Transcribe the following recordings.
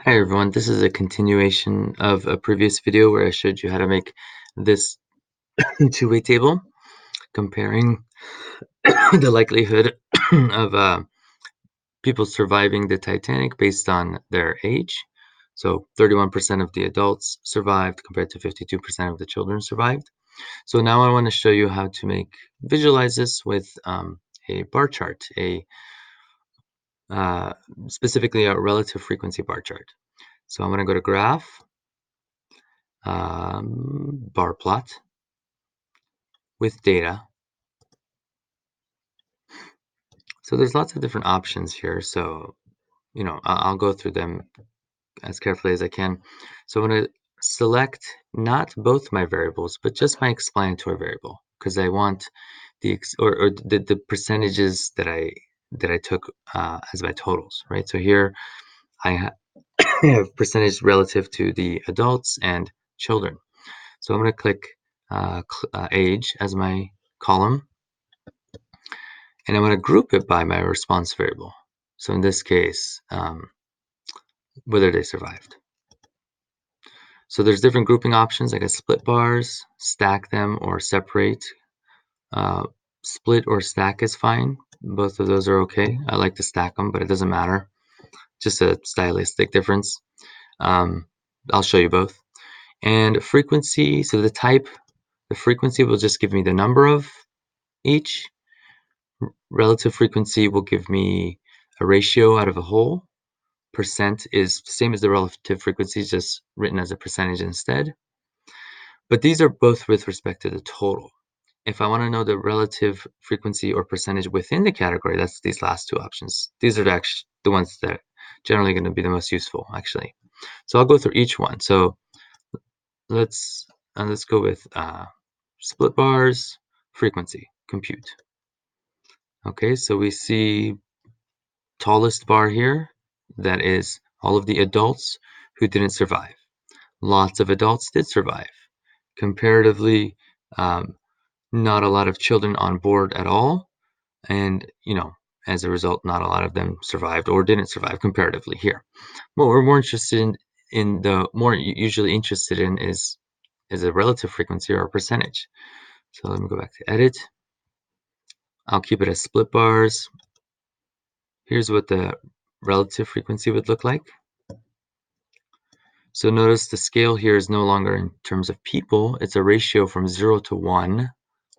Hi everyone, this is a continuation of a previous video where I showed you how to make this two-way table comparing the likelihood of people surviving the Titanic based on their age. So 31% of the adults survived compared to 52% of the children survived. So now I want to show you how to visualize this with a bar chart, uh, specifically a relative frequency bar chart. So I'm going to go to Graph, Bar Plot with Data. So there's lots of different options here. So, I'll go through them as carefully as I can. So I'm going to select not both my variables, but just my explanatory variable, because I want the percentages that I took as my totals, right? So here I have percentage relative to the adults and children. So I'm going to click age as my column, and I'm going to group it by my response variable. So in this case, whether they survived. So there's different grouping options. I can split bars, stack them, or separate. Uh, Split or stack is fine. Both of those are okay. I like to stack them, but it doesn't matter. Just a stylistic difference. Um, I'll show you both. And frequency, so the frequency will just give me the number of each. Relative frequency will give me a ratio out of a whole. Percent is the same as the relative frequency, just written as a percentage instead. But these are both with respect to the total. If I want to know the relative frequency or percentage within the category, that's these last two options. These are actually the ones that are generally going to be the most useful, actually. So I'll go through each one. So let's go with split bars, frequency, compute. Okay, so we see tallest bar here, that is all of the adults who didn't survive. Lots of adults did survive. Comparatively, not a lot of children on board at all, and as a result, not a lot of them survived or didn't survive comparatively here. What we're more interested in the more usually interested in is a relative frequency or a percentage. So let me go back to edit. I'll keep it as split bars. Here's what the relative frequency would look like. So notice the scale here is no longer in terms of people. It's a ratio from 0 to 1,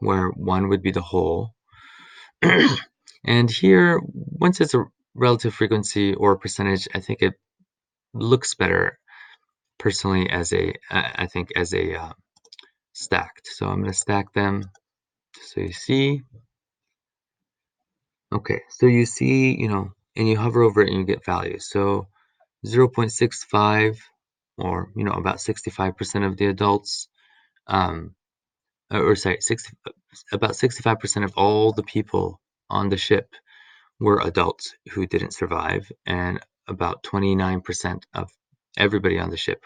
where 1 would be the whole. And here, once it's a relative frequency or percentage, I think it looks better personally as a stacked. So I'm going to stack them so you see. Okay, so you see, and you hover over it and you get values. So 0.65, or about 65% of the adults, or sorry, about 65% of all the people on the ship were adults who didn't survive, and about 29% of everybody on the ship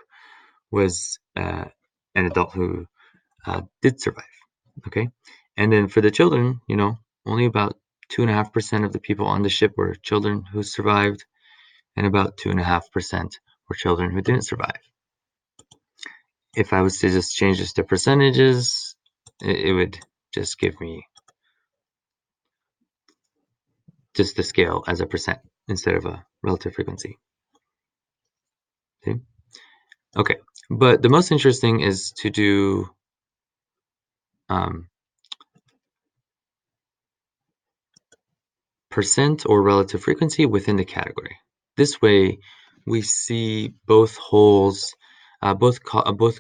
was an adult who did survive. Okay, and then for the children, only about 2.5% of the people on the ship were children who survived, and about 2.5% were children who didn't survive. If I was to just change this to percentages, it would just give me just the scale as a percent instead of a relative frequency. See? Okay, but the most interesting is to do percent or relative frequency within the category. This way, we see both wholes, both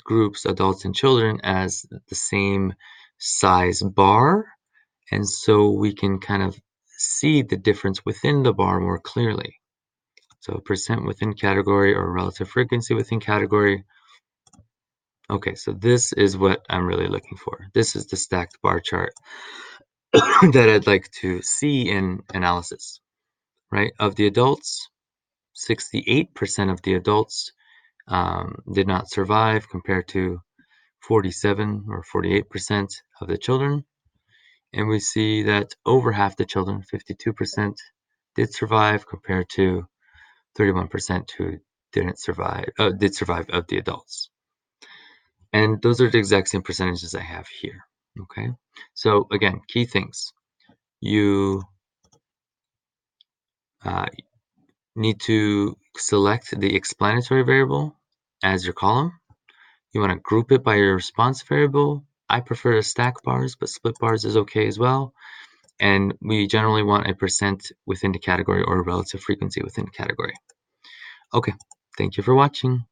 groups, adults and children, as the same size bar, and so we can kind of see the difference within the bar more clearly. So percent within category or relative frequency within category. Okay, so this is what I'm really looking for. This is the stacked bar chart that I'd like to see in analysis, right? Of the adults, 68% of the adults did not survive compared to 47 or 48% of the children. And we see that over half the children, 52%, did survive compared to 31% who did survive of the adults. And those are the exact same percentages I have here. Okay. So again, key things. You uh, need to select the explanatory variable as your column. You want to group it by your response variable. I prefer to stack bars, but split bars is okay as well. And we generally want a percent within the category or a relative frequency within the category. Okay, thank you for watching.